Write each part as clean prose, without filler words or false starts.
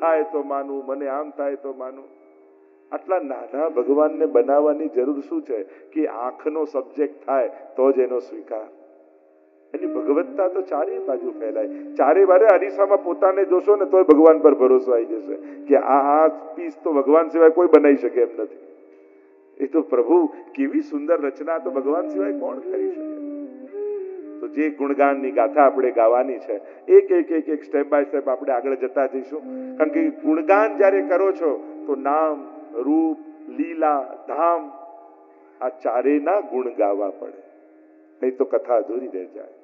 થાય તો માનું, મને આમ થાય તો માનું. આટલા નાના ભગવાનને બનાવવાની જરૂર શું છે કે આંખનો સબ્જેક્ટ થાય તો જ એનો સ્વીકાર. એની ભગવત્તા તો ચારે બાજુ ફેલાય. ચારે બાજુ અરીસામાં પોતાને જોશો ને તોય ભગવાન પર ભરોસો આવી જશે કે આ પીસ તો ભગવાન સિવાય કોઈ બનાવી શકે એમ નથી. એ તો પ્રભુ કેવી સુંદર રચના તો ભગવાન સિવાય કોણ કરી શકે. તો જે ગુણગાનની ગાથા આપણે ગાવાની છે, એક એક એક એક સ્ટેપ બાય સ્ટેપ આપણે આગળ જતા જઈશું. કારણ કે ગુણગાન જ્યારે કરો છો તો નામ, રૂપ, લીલા, ધામ આ ચારેયના ગુણ ગાવા પડે, નહીં તો કથા અધૂરી રહી જાય.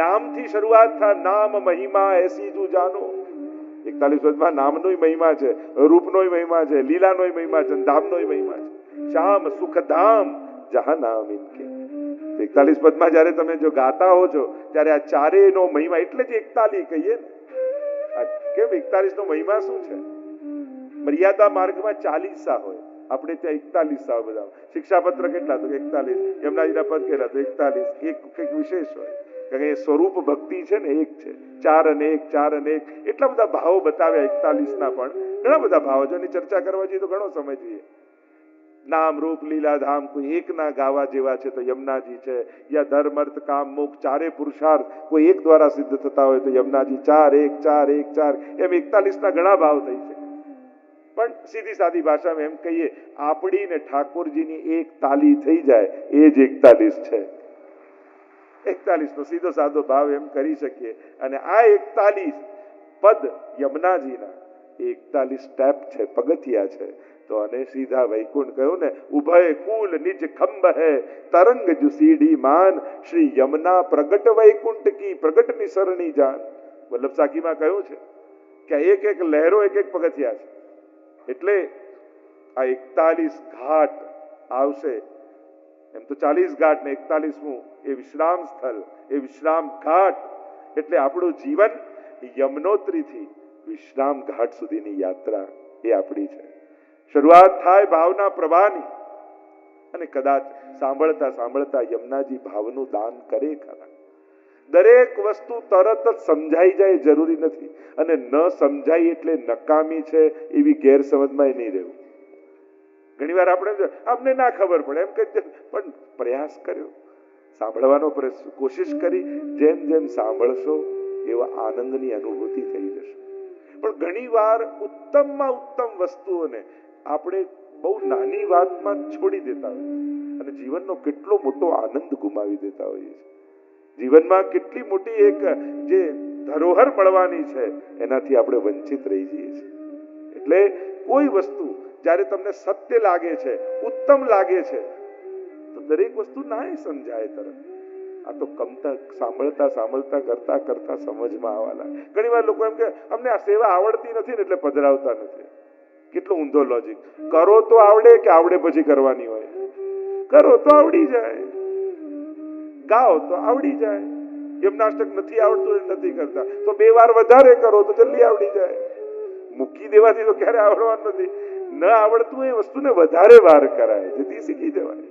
નામથી શરૂઆત થાય. નામ મહિમા એસી જુ જાનો. 41 પદમાં નામનો મહિમા છે, રૂપનો મહિમા છે, લીલાનો મહિમા છે, ધામનો મહિમા છે. શ્યામ સુખ ધામ જહા નામ ઇનકે. 41 પદમાં જયારે તમે જો ગાતા હો છો ત્યારે આ ચારેયનો મહિમા, એટલે જ 41 કહીએ ને. કેમ 41 નો મહિમા શું છે? મર્યાદા માર્ગમાં 40 સા હોય, આપણે ત્યાં 41 સા બધા. શિક્ષાપત્ર કેટલા? તો 41. યમુનાજીના પદ કેટલા? તો 41. એક કંઈક વિશેષ હોય, કારણ કે સ્વરૂપ ભક્તિ છે ને એક છે. 4 અને 1, 4 અને 1 એટલા બધા ભાવો બતાવ્યા 41 ના, પણ ઘણા બધા ભાવો છે. એની ચર્ચા કરવા જોઈએ તો ઘણો સમય જોઈએ. નામ, રૂપ, લીલા, ધામ કોઈ એક ના ગાવા જેવા છે તો યમુનાજી છે. યા ધર્મ, અર્થ, કામ, મોક્ષ ચારે પુરુષાર્થ કોઈ એક દ્વારા સિદ્ધ થતા હોય તો યમુનાજી. 4 1 4 1 4 એમ 41 ના ઘણા ભાવ થઈ છે. પણ સીધી સાદી ભાષામાં એમ કહીએ, આપણી ને ઠાકોરજીની એક તાલી થઈ જાય એ જ 41 છે. 41 નો સીધો સાદો ભાવ એમ કરી શકીએ. અને આ 41 પદ યમુનાજીના 41 સ્ટેપ છે, પગથિયા છે. તો અને સીધા વૈકુંઠ કહ્યું ને, ઉભય કુલ નિજ ખંભ હે તરંગ જુ સીડી માન, શ્રી યમુના પ્રગટ વૈકુંઠ કી પ્રગટ નિસરણી જાન. વલ્લભ સાખીમાં કહ્યું છે કે એક એક લહેરો એક એક પગથિયા છે. એટલે આ 41 ઘાટ આવશે. એમ તો 40 ઘાટ ને 41મું એ વિશ્રામ સ્થળ, એ વિશ્રામ ઘાટ. એટલે આપણું જીવન યમનોત્રીથી વિશ્રામ ઘાટ સુધીની યાત્રા એ આપણી છે. શરૂઆત થાય ભાવના પ્રવાહની, અને કદાચ સાંભળતા સાંભળતા યમુનાજી ભાવનું દાન કરે ખરા. દરેક વસ્તુ તરત જ સમજાઈ જાય જરૂરી નથી, અને ન સમજાય એટલે નકામી છે એવી ગેરસમજમાં નહીં રહેવું. ઘણી વાર આપણે ના ખબર પડે એમ કે, પણ પ્રયાસ કર્યો, સાંભળવાનો કોશિશ કરી. જેમ જેમ સાંભળશો એવા આનંદની અનુભૂતિ થઈ જશે. પણ ઘણી વાર ઉત્તમમાં ઉત્તમ વસ્તુઓને આપણે બહુ નાની વાતમાં છોડી દેતા હોઈએ છીએ અને જીવનનો કેટલો મોટો આનંદ ગુમાવી દેતા હોઈએ છીએ. જીવનમાં કેટલી મોટી એક જે ધરોહર મળવાની છે એનાથી આપણે વંચિત રહી જઈએ છીએ. એટલે કોઈ વસ્તુ જ્યારે તમને સત્ય લાગે છે, ઉત્તમ લાગે છે, તો દરેક વસ્તુ ના સમજાય તરત. આ તો સાંભળતા સાંભળતા કરતા કરતા સમજમાં આવવા લાગે. ઘણી વાર લોકો એમ કે અમને આ સેવા આવડતી નથી ને એટલે પધરાવતા નથી. કેટલો ઊંધો લોજિક. કરો તો આવડે કે આવડે પછી કરવાની હોય? કરો તો આવડી જાય, ગાઓ તો આવડી જાય. યમનાષ્ટક નથી આવડતું નથી કરતા તો 2 વાર વધારે કરો તો જલ્દી આવડી જાય. મૂકી દેવાથી તો ક્યારે આવડવાનું નથી. ન આવડતું એ વસ્તુને વધારે વાર કરાય જેથી શીખી જવાય.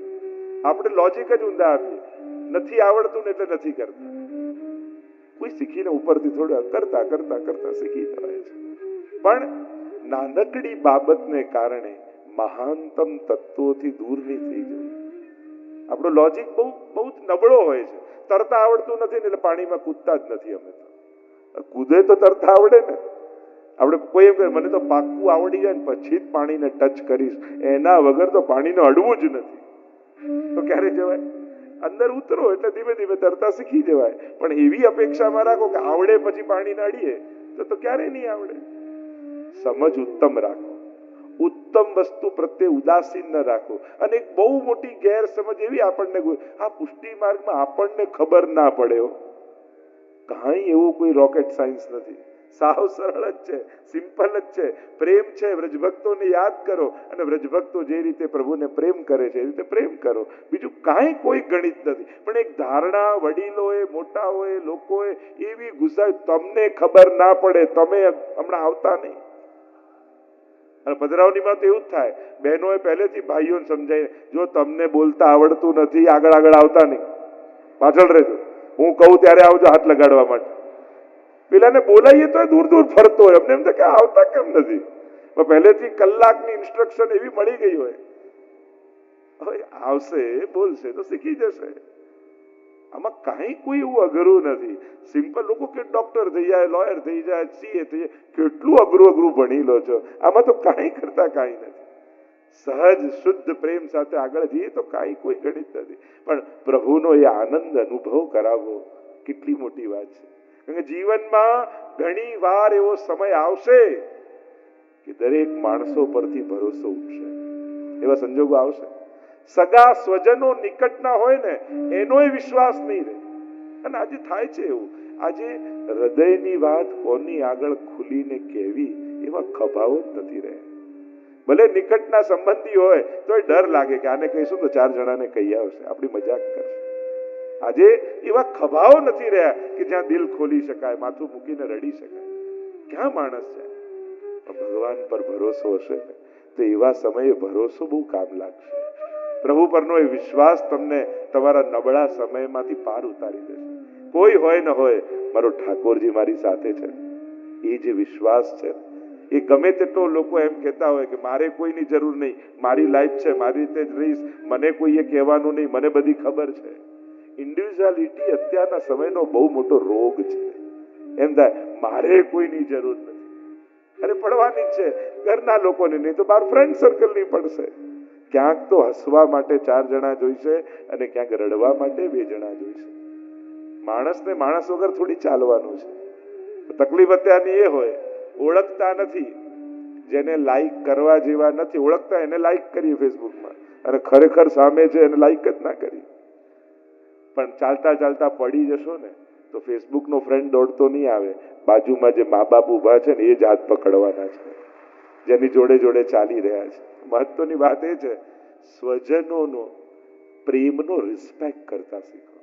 આપણે લોજિક જ ઊંધા આપીએ. નથી આવડતું ને એટલે નથી કરતા. કોઈ શીખીને ઉપરથી થોડા કરતા કરતા કરતા શીખી જવાય છે. પણ નાનકડી બાબતને કારણે મહાનતમ તત્વોથી દૂર નહીં થઈ જવું. આપણો લોજિક બહુ બહુ નબળો હોય છે. તરતા આવડતું નથી ને એટલે પાણીમાં કૂદતા જ નથી. અમે તો કૂદે તો તરતા આવડે ને. આપણે કોઈ એમ કહે મને તો પાક્કું આવડી જાય ને પછી જ પાણીને ટચ કરીશ, એના વગર તો પાણીને અડવું જ નથી, તો ક્યારે જવાય? અંદર ઉતરો એટલે ધીમે ધીમે તરતા શીખી જવાય. પણ એવી અપેક્ષામાં રાખો કે આવડે પછી પાણીને અડીએ તો ક્યારે નહીં આવડે. સમજ ઉત્તમ રાખો, ઉત્તમ વસ્તુ પ્રત્યે ઉદાસીન ન રાખો. અને એક બહુ મોટી ગેરસમજ એવી આપણને, આ પુષ્ટિ માર્ગમાં આપણને ખબર ના પડે. કાંઈ એવું કોઈ રોકેટ સાયન્સ નથી. સાવ સરળ જ છે, સિમ્પલ જ છે. પ્રેમ છે, વ્રજભક્તોને યાદ કરો અને વ્રજભક્તો જે રીતે પ્રભુને પ્રેમ કરે છે એ રીતે પ્રેમ કરો. બીજું કાંઈ કોઈ ગણિત નથી. પણ એક ધારણા વડીલોએ, મોટાઓએ, લોકોએ એવી ઘુસાવી, તમને ખબર ના પડે, તમે હમણાં આવતા નહીં. અને પધરાવણીમાં તો એવું જ થાય. બહેનોએ પહેલેથી ભાઈઓને સમજાય, જો તમને બોલતા આવડતું નથી આગળ આવતા નહીં, પાછળ રહેજો. હું કહું ત્યારે આવજો હાથ લગાડવા માટે. પેલાને બોલાવીએ તો દૂર દૂર ફરતો હોય, અમને એમ થાય કે આવતા કેમ નથી, પહેલેથી કલાકની ઇન્સ્ટ્રક્શન એવી મળી ગઈ હોય, હવે આવશે બોલશે તો શીખી જશે. આમાં કાંઈ કોઈ એવું અઘરું નથી. સિમ્પલ લોકો કે ડોક્ટર થઈ જાય, લોયર થઈ જાય, સીએ થઈ જાય, કેટલું અઘરું અઘરું ભણી લો છો. આમાં તો કાંઈ કરતા કાંઈ નથી. સહજ શુદ્ધ પ્રેમ સાથે આગળ જઈએ તો કાંઈ કોઈ ગણિત નથી. પણ પ્રભુનો એ આનંદ અનુભવ કરાવવો કેટલી મોટી વાત છે. કારણ કે જીવનમાં ઘણી વાર એવો સમય આવશે કે દરેક માણસો પરથી ભરોસો ઉઠશે, એવા સંજોગો આવશે. સગા સ્વજનો નિકટના હોય ને એનોય વિશ્વાસ નહીં રહે. અને આજે થાય છે એવું, આજે હૃદયની વાત કોની આગળ ખુલીને કહેવી એવા ખભાઓ જ નથી રહે. ભલે નિકટના સંબંધી હોય તો ડર લાગે કે આને કહીશું તો 4 જણાને કહી આવશે, આપણી મજાક કરશે. આજે એવા ખભાઓ નથી રહ્યા કે જ્યાં દિલ ખોલી શકાય, માથું મૂકીને રડી શકાય. ક્યાં માણસ છે? ભગવાન પર ભરોસો હશે ને તો એવા સમયે ભરોસો બહુ કામ લાગશે. પ્રભુ પરનો એ વિશ્વાસ તમને તમારા નબળા સમયમાંથી પાર ઉતારી દેશે. કોઈ હોય ન હોય, મારો ઠાકોરજી મારી સાથે છે, એ જે વિશ્વાસ છે એ ગમે તેટલો લોકો એમ કહેતા હોય કે મારે કોઈની જરૂર નહીં, મારી લાઈફ છે, મારી રીતે જ રહીશ, મને કોઈએ કહેવાનું નહીં, મને બધી ખબર છે. ઇન્ડિવિજ્યુઆલિટી અત્યારના સમયનો બહુ મોટો રોગ છે. એમ થાય મારે કોઈની જરૂર નથી. અરે પડવાની જ છે, ઘરના લોકોને નહીં તો બહાર ફ્રેન્ડ સર્કલની પડશે. ક્યાંક તો હસવા માટે 4 જણા જોઈશે અને ક્યાંક રડવા માટે 2 જણા જોઈશે. માણસને માણસ વગર થોડી ચાલવાનું છે. તકલીફ અત્યારની એ હોય, ઓળખતા નથી, જેને લાઈક કરવા જેવા નથી, ઓળખતા એને લાઈક કરીએ ફેસબુકમાં અને ખરેખર સામે છે એને લાઈક જ ના કરી. પણ ચાલતા ચાલતા પડી જશો ને તો ફેસબુકનો ફ્રેન્ડ દોડતો નહીં આવે, બાજુમાં જે મા બાપ ઉભા છે ને એ જ હાથ પકડવાના છે, જેની જોડે જોડે ચાલી રહ્યા છે. મહત્વની વાત એ છે, સ્વજનોનો પ્રેમનો રિસ્પેક્ટ કરતા શીખો.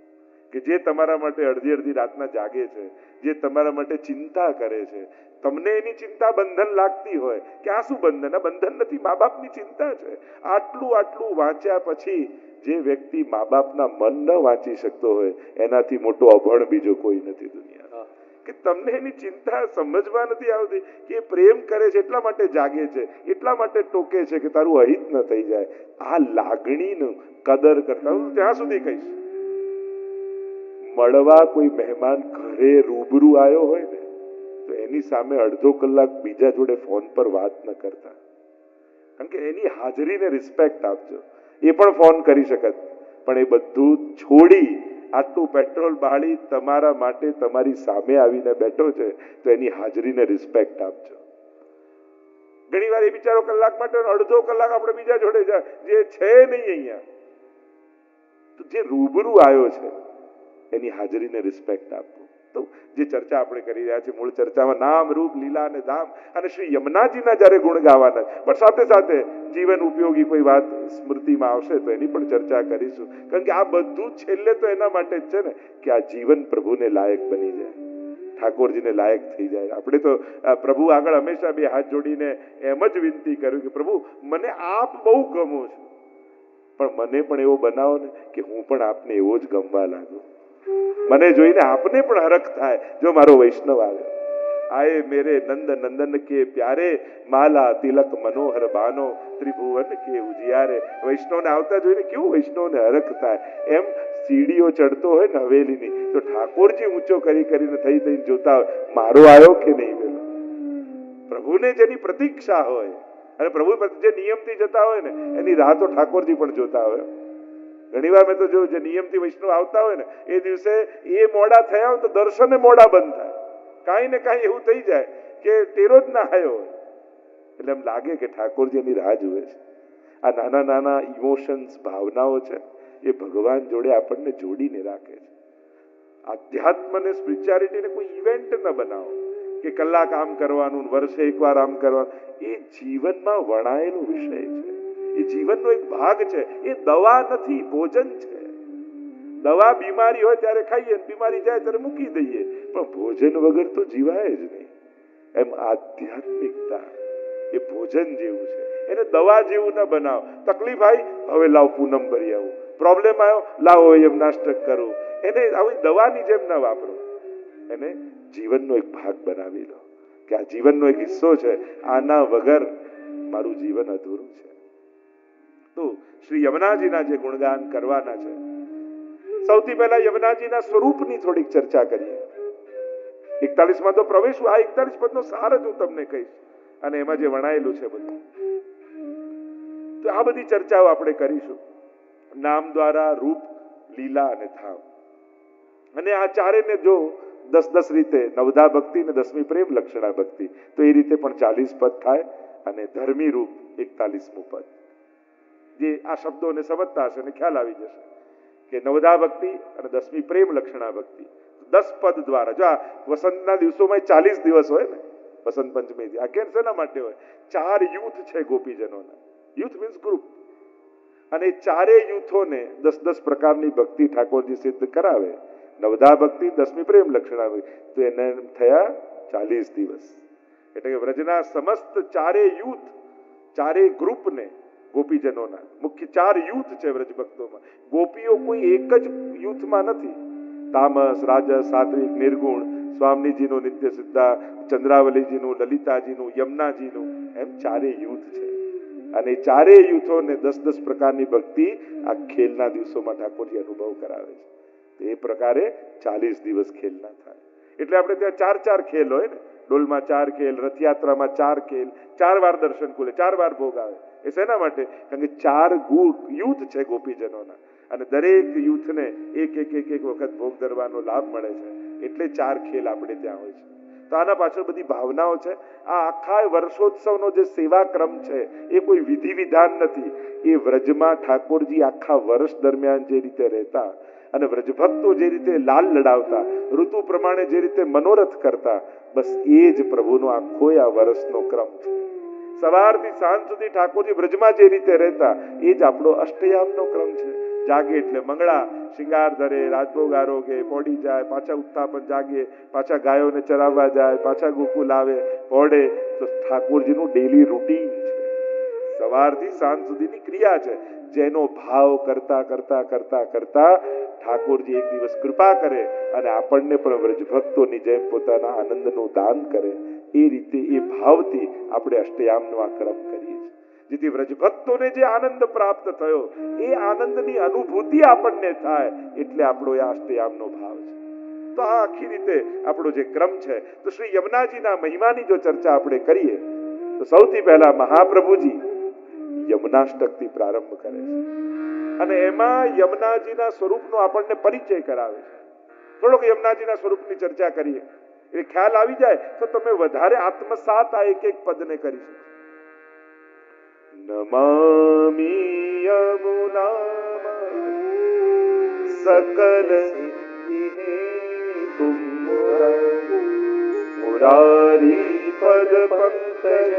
કે જે તમારા માટે અડધી અડધી રાતના જાગે છે, જે તમારા માટે ચિંતા કરે છે, તમને એની ચિંતા બંધન લાગતી હોય કે આ શું બંધન? આ બંધન નથી, મા બાપની ચિંતા છે. આટલું આટલું વાંચ્યા પછી જે વ્યક્તિ મા બાપના મન ન વાંચી શકતો હોય એનાથી મોટો અભણ બીજો કોઈ નથી દુનિયામાં. કે તમને એની ચિંતા સમજવા નથી આવતી કે એ પ્રેમ કરે છે એટલા માટે જાગે છે, એટલા માટે ટોકે છે કે તારું અહિત ન થઈ જાય. આ લાગણીનું કદર કરતા હું ત્યાં સુધી કહીશ, મળવા કોઈ મહેમાન ઘરે રૂબરૂ આવ્યો હોય ને તો એની સામે અડધો કલાક બીજા જોડે ફોન પર વાત ન કરતા. કારણ કે એની હાજરીને રિસ્પેક્ટ આપજો. એ પણ ફોન કરી શકત, પણ એ બધું છોડી આટલું પેટ્રોલ બાળી તમારા માટે તમારી સામે આવીને બેઠો છે તો એની હાજરીને રિસ્પેક્ટ આપજો. ઘણી વાર એ બિચારો કલાક માટે અડધો કલાક આપણે બીજા જોડે જાય, જે છે નહીં અહીંયા, તો જે રૂબરૂ આવ્યો છે એની હાજરીને રિસ્પેક્ટ આપો. તો જે ચર્ચા આપણે કરી રહ્યા છીએ, મૂળ ચર્ચામાં નામ, રૂપ, લીલા અને ધામ અને શ્રી યમુનાજીના જ્યારે ગુણ ગાવાના, પણ સાથે સાથે જીવન ઉપયોગી કોઈ વાત સ્મૃતિમાં આવશે તો એની પણ ચર્ચા કરીશું. કારણ કે આ બધું છેલ્લે તો એના માટે જ છે ને કે આ જીવન પ્રભુને લાયક બની જાય, ઠાકોરજીને લાયક થઈ જાય. આપણે તો પ્રભુ આગળ હંમેશા 2 હાથ જોડીને એમ જ વિનંતી કર્યું કે પ્રભુ મને આપ બહુ ગમો છો, પણ મને પણ એવો બનાવો ને કે હું પણ આપને એવો જ ગમવા લાગુ. મને જોઈને આપને પણ હરખ થાય જો મારો વૈષ્ણવ આવે. આયે મેરે નંદ નંદન કે પ્યારે, માલા તિલક મનોહર બાનો, ત્રિભુવન કે ઉજિયારે. વૈષ્ણવને આવતા જોઈને કેવું વૈષ્ણવને હરખ થાય. એમ સીડીઓ ચડતો હોય ને હવેલીની તો ઠાકોરજી ઊંચો કરી કરીને થઈ થઈને જોતા હોય મારો આવ્યો કે નહીં પેલો. પ્રભુને જેની પ્રતીક્ષા હોય અને પ્રભુ જે નિયમથી જતા હોય ને એની રાહ તો ઠાકોરજી પણ જોતા હોય. ઘણી વાર મેં તો જોયું, જે નિયમથી વૈષ્ણવ આવતા હોય ને એ દિવસે એ મોડા થયા હોય તો દર્શને મોડા બંધ થાય. કાંઈ ને કાંઈ એવું થઈ જાય કે તેરો જ ના આવ્યો હોય, એટલે એમ લાગે કે ઠાકોરજી એની રાહ જુએ છે. આ નાના નાના ઇમોશન્સ, ભાવનાઓ છે એ ભગવાન જોડે આપણને જોડીને રાખે છે. આધ્યાત્મ ને સ્પિરિચ્યુઆલિટીને કોઈ ઇવેન્ટ ન બનાવો કે કલાક આમ કરવાનું, વર્ષે એકવાર આમ કરવાનું. એ જીવનમાં વણાયેલો વિષય છે, એ જીવનનો એક ભાગ છે. એ દવા નથી, ભોજન છે. દવા બીમારી હોય ત્યારે ખાઈએ, બીમારી જાય ત્યારે મૂકી દઈએ, પણ ભોજન વગર તો જીવાય જ નહીં. એમ આધ્યાત્મિકતા એ ભોજન જેવું છે, એને દવા જેવું ન બનાવો. તકલીફ આવી હવે લાવ પૂનમ ભરી આવું, પ્રોબ્લેમ આવ્યો લાવો એમ નાસ્ટક કરું, એને આવી દવાની જેમ ના વાપરો. એને જીવનનો એક ભાગ બનાવી લો કે આ જીવનનો એક હિસ્સો છે, આના વગર મારું જીવન અધૂરું છે. તો શ્રી યમુનાજીના જે ગુણગાન કરવાના છે, સૌથી પહેલા યમુનાજીના સ્વરૂપની થોડીક ચર્ચા કરીએ. 41માં તો પ્રવેશું. આ 41 પદનો સાર જ હું તમને કહીશ અને એમાં જે વણાયેલું છે બધું. તો આ બધી ચર્ચાઓ આપણે કરીશું. નામ દ્વારા રૂપ, લીલા અને ધામ. અને આ ચારેને જો 10-10 રીતે, નવધા ભક્તિ ને 10મી પ્રેમ લક્ષણા ભક્તિ, તો એ રીતે પણ 40 પદ થાય. અને ધર્મી રૂપ 41મું પદ. જે આ શબ્દોને સમજતા હશે અને ખ્યાલ આવી જશે કે નવધા ભક્તિ અને 10મી પ્રેમ લક્ષણા ભક્તિ 10 પદ દ્વારા. જો આ વસંતના દિવસોમાં 40 દિવસ હોય ને, વસંત પંચમી, આ કેમ શેના માટે હોય? 4 યુથ છે ગોપીજનોના. Youth means group. અને ચારે યુથોને 10-10 પ્રકારની ભક્તિ ઠાકોરજી સિદ્ધ કરાવે. નવધા ભક્તિ, 10મી પ્રેમ લક્ષણા ભક્તિ, તો એને થયા 40 દિવસ. એટલે કે વ્રજના સમસ્ત ચારે યુથ, ચારે ગ્રુપને ગોપીજનોના, મુખ્ય 4 યુથ છે વ્રજ ભક્તોમાં. ગોપીઓ કોઈ એક જ યુથમાં નથી. તામસ, રાજસ, સાત્વિક, નિર્ગુણ, સ્વામીજીનું નિત્ય સિદ્ધા, ચંદ્રાવલીજીનું, લલિતાજીનું, યમુનાજીનું, એમ ચારે યુથ છે. અને ચારે યુથોને 10-10 પ્રકારની ભક્તિ આ ખેલના દિવસોમાં ઠાકોરજી અનુભવ કરાવે છે. એ પ્રકારે 40 દિવસ ખેલના થાય. એટલે આપણે ત્યાં 4-4 ખેલ હોય ને, ડોલમાં 4 ખેલ, રથયાત્રામાં 4 ખેલ, 4 વાર દર્શન ખુલે, 4 વાર ભોગ આવે. એ શેના માટે? કારણ કે 4 યુથ છે ગોપીજનોના અને દરેક યુથને એક વખત ભોગ ધરવાનો લાભ મળે છે. એટલે 4 ખેલ આપણે ત્યાં હોય છે. તો આના પાછળ બધી ભાવનાઓ છે. આ આખા વર્ષોત્સવનો જે સેવા ક્રમ છે એ કોઈ વિધિ વિધાન નથી. એ વ્રજમાં ઠાકોરજી આખા વર્ષ દરમિયાન જે રીતે રહેતા અને વ્રજભક્તો જે રીતે લાલ લડાવતા, ઋતુ પ્રમાણે જે રીતે મનોરથ કરતા, બસ એ જ પ્રભુનો આખો આ વર્ષનો ક્રમ છે. સવારથી સાંજ સુધી ઠાકોરજી વ્રજમાં જે રીતે રહેતા, એ જ આપણો અષ્ટયામનો ક્રમ છે. જાગે એટલે મંગળા, શિંગાર ધરે, રાજભોગ આરોગે, પોડી જાય, પાછા ઉત્થાપન, જાગે, પાછા ગાયોને ચરાવવા જાય, પાછા ગોકુલ આવે, પોડે. તો ઠાકોરજીનું ડેલી રૂટીન છે. સવારથી સાંજ સુધીની ક્રિયા છે, જેનો ભાવ કરતા કરતા કરતા કરતા ઠાકોરજી એક દિવસ કૃપા કરે અને આપણને પણ વ્રજભક્તોની જેમ પોતાના આનંદનું દાન કરે. એ રીતે એ ભાવથી આપણે અષ્ટયામનો આ ક્રમ કરીએ છીએ. જેથી વ્રજભક્તોને જે આનંદ પ્રાપ્ત થયો એ આનંદની અનુભૂતિ આપણને થાય, એટલે આપણો આ અષ્ટયામનો ભાવ છે. તો આ આખી રીતે આપણો જે ક્રમ છે. તો શ્રી યમુનાજીના મહિમાની જો ચર્ચા આપણે કરીએ તો સૌથી પહેલા મહાપ્રભુજી યમુનાષ્ટકથી પ્રારંભ કરે છે અને એમાં યમુનાજીના સ્વરૂપનો આપણને પરિચય કરાવે છે. થોડોક યમુનાજીના સ્વરૂપની ચર્ચા કરીએ એટલે ખ્યાલ આવી જાય તો તમે વધારે આત્મસાત આ એક પદને કરી શકો. નમામિ યમુના સકલ તુમ મુરારી પદ પંકજ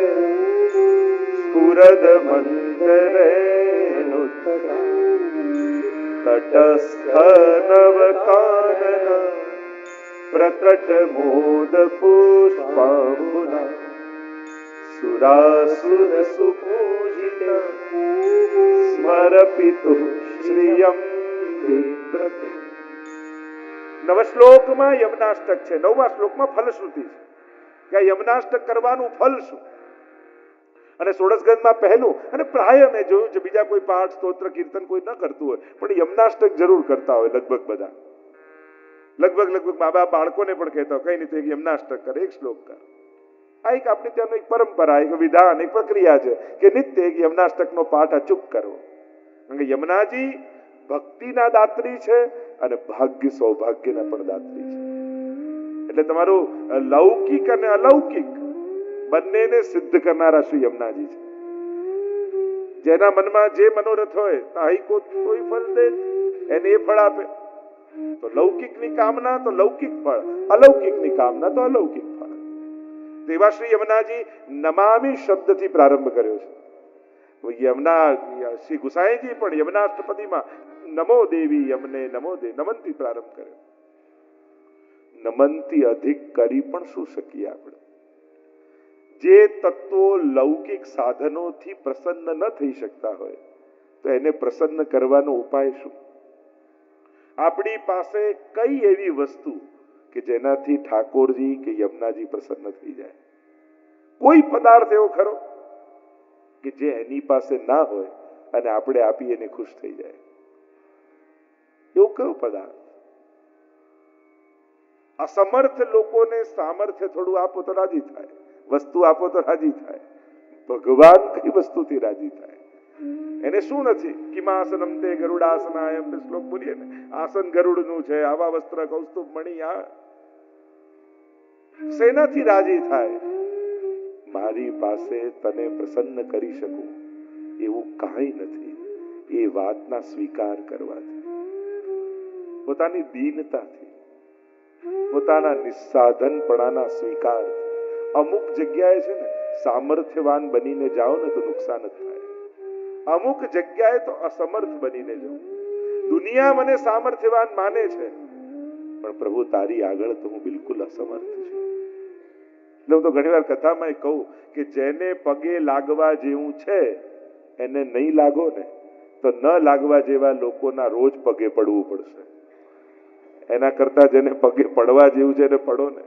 સ્ફુરદ મંદરેણુતરા તટસ્થ નવ કાનન પ્રકટ મોદ પુષ્પાંબુના સુરાસુર સુપૂજિત સ્મરપિતુ શ્રિયમ વિપ્રતે. નવશ્લોકમાં યમુનાષ્ટક છે, 9મા શ્લોકમાં ફલશ્રુતિ છે કે યમુનાષ્ટક કરવાનું ફલ શું. અને ષોડશગંધમાં પહેલું, અને પ્રાય મેં જોયું છે બીજા કોઈ પાઠ, સ્તોત્ર, કીર્તન કોઈ ન કરતું હોય પણ યમુનાષ્ટક જરૂર કરતા હોય. લગભગ બધા, લગભગ મા બાપ બાળકોને પણ કહેતા હોય કઈ નહીં તો એક યમુનાષ્ટક કર, એક શ્લોક કર. આ એક આપણી ત્યાંનું એક પરંપરા, એક વિધાન, એક પ્રક્રિયા છે કે નિત્ય એક યમુનાષ્ટકનો પાઠ અચૂક કરવો. કારણ કે યમુનાજી ભક્તિના દાત્રી છે અને ભાગ્ય સૌભાગ્યના પણ દાત્રી છે. એટલે તમારું લૌકિક અને અલૌકિક બંનેને સિદ્ધ કરનારા શ્રી યમુનાજી છે. જેના મનમાં જે મનોરથ હોય તાહી કોઈ ફળ દે, એને એ ફળ આપે. તો લૌકિકની કામના તો લૌકિક ફળ, અલૌકિકની કામના તો અલૌકિક ફળ. એવા શ્રી યમુનાજી નમામિ શબ્દથી પ્રારંભ કર્યો છે. યમુના શ્રી ગુસાઈજી પણ યમુનાષ્ટપદીમાં નમો દેવી યમને નમો દે નમનથી પ્રારંભ કર્યો. નમનથી અધિક કરી પણ શું શકીએ આપણે? જે તત્વો લૌકિક સાધનોથી પ્રસન્ન ન થઈ શકતા હોય તો એને પ્રસન્ન કરવાનો ઉપાય શું? આપણી પાસે કઈ એવી વસ્તુ કે જેનાથી ઠાકોરજી કે યમુનાજી પ્રસન્ન થઈ જાય. કોઈ પદાર્થ એવો ખરો કે જે એની પાસે ના હોય અને આપણે આપી એને ખુશ થઈ જાય? એવો કયો પદાર્થ? અસમર્થ લોકોને સામર્થ્ય થોડું આપો તો રાજી થાય, વસ્તુ આપો તો રાજી થાય. ભગવાન કઈ વસ્તુથી રાજી થાય? એને શું નથી? કિમાસનમ તે ગરુડાસનાય આપણે શ્લોક બોલીએ ને, આસન ગરુડનું છે, આવા વસ્ત્ર કૌસ્તુભ મણિ. આ શેનાથી રાજી થાય? મારી પાસે તને પ્રસન્ન કરી શકું એવું કાંઈ નથી. એ વાતના સ્વીકાર કરવાથી, પોતાની દીનતાથી, પોતાના નિસ્સાધનપણાના સ્વીકાર. અમુક જગ્યાએ છે ને સામર્થ્યવાન બનીને જાઓ ને તો નુકસાન જ થાય. અમુક જગ્યાએ તો અસમર્થ બનીને જાઓ. દુનિયા મને સામર્થ્યવાન માને છે, પણ પ્રભુ તારી આગળ તો હું બિલકુલ અસમર્થ છું. એટલે હું તો ઘણી વાર કથામાં કહું કે જેને પગે લાગવા જેવું છે એને નહીં લાગો ને તો ન લાગવા જેવા લોકોના રોજ પગે પડવું પડશે. એના કરતા જેને પગે પડવા જેવું છે એને પડો ને.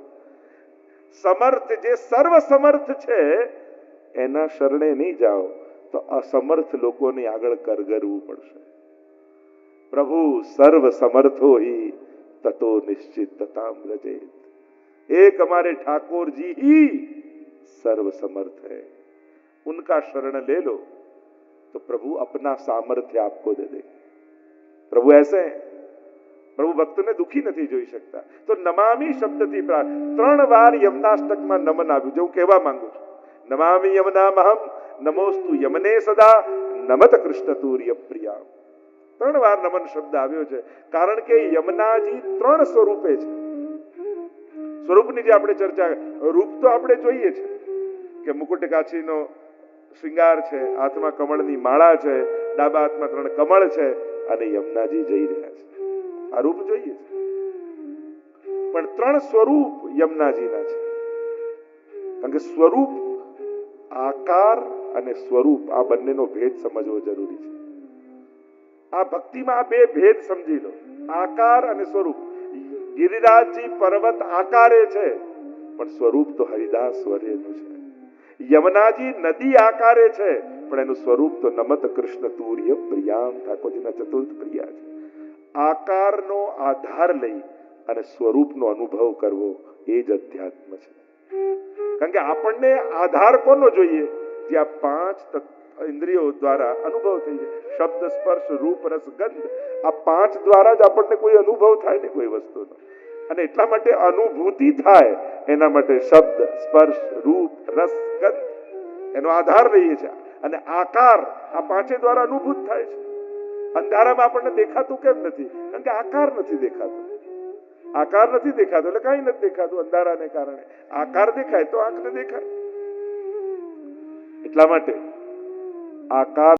સમર્થ, જે સર્વ સમર્થ છે એના શરણે નહીં જાઓ તો અસમર્થ લોકોની આગળ કરગરવું પડશે. પ્રભુ સર્વ સમर्थो ही ततो निश्चित तताम रजेत. एक हमारे ठाकुर जी ही सर्व समर्थ है, उनका शरण ले लो तो प्रभु अपना सामर्थ्य आपको दे देंगे. प्रभु ऐसे हैं, प्रभु भक्त ने दुखी नहीं જોઈ શકતા. તો નમામી શબ્દથી 3 વાર યમનાષ્ટકમાં નમન આવ્યું. જે હું કહેવા માંગુ છું, નમામી યમનામહમ નમોસ્તુ યમને સદા નમત કૃષ્ણ તુર્ય પ્રિયા. 3 વાર નમન શબ્દ આવ્યો છે કારણ કે યમુનાજી 3 સ્વરૂપે છે. સ્વરૂપની જે આપણે ચર્ચા, રૂપ તો આપણે જોઈએ છે કે મુકુટ કાછીનો શૃંગાર છે, હાથમાં કમળની માળા છે, ડાબા હાથમાં 3 કમળ છે અને યમુનાજી જઈ રહ્યા છે. આ રૂપ જોઈએ છે, પણ 3 સ્વરૂપ યમુનાજીના છે. કારણ કે સ્વરૂપ, આકાર અને સ્વરૂપ, આ બંનેનો ભેદ સમજવો જરૂરી છે. આ ભક્તિમાં આ 2 ભેદ સમજી લો, આકાર અને સ્વરૂપ. ગિરિરાજજી પર્વત આકારે છે પણ સ્વરૂપ તો હરિદાસ સ્વરેનું છે. યમુનાજી નદી આકારે છે પણ એનું સ્વરૂપ તો નમત કૃષ્ણ તુર્ય પ્રિયામ, ઠાકોરજીના ચતુર્થ પ્રિયા છે. આકારનો આધાર લઈ અને સ્વરૂપનો અનુભવ કરવો એ જ અધ્યાત્મ છે. કારણ કે આપણને આધાર કોનો જોઈએ? જે આ 5 ઇન્દ્રિયો દ્વારા અનુભવ થઈ જાય. શબ્દ, સ્પર્શ, રૂપ, રસ, ગંધ, આ 5 દ્વારા જ આપણને કોઈ અનુભવ થાય ને કોઈ વસ્તુનો. અને એટલા માટે અનુભૂતિ થાય એના માટે શબ્દ, સ્પર્શ, રૂપ, રસ, ગંધ એનો આધાર લઈએ છીએ. અને આકાર, આ 5 દ્વારા અનુભૂત થાય છે. અંધારામાં આપણને દેખાતું કેમ નથી? કારણ કે આકાર નથી દેખાતો. આકાર નથી દેખાતો એટલે કઈ નથી દેખાતું. અંધારાને કારણે આકાર દેખાય તો આંખને દેખાય. એટલા માટે આકાર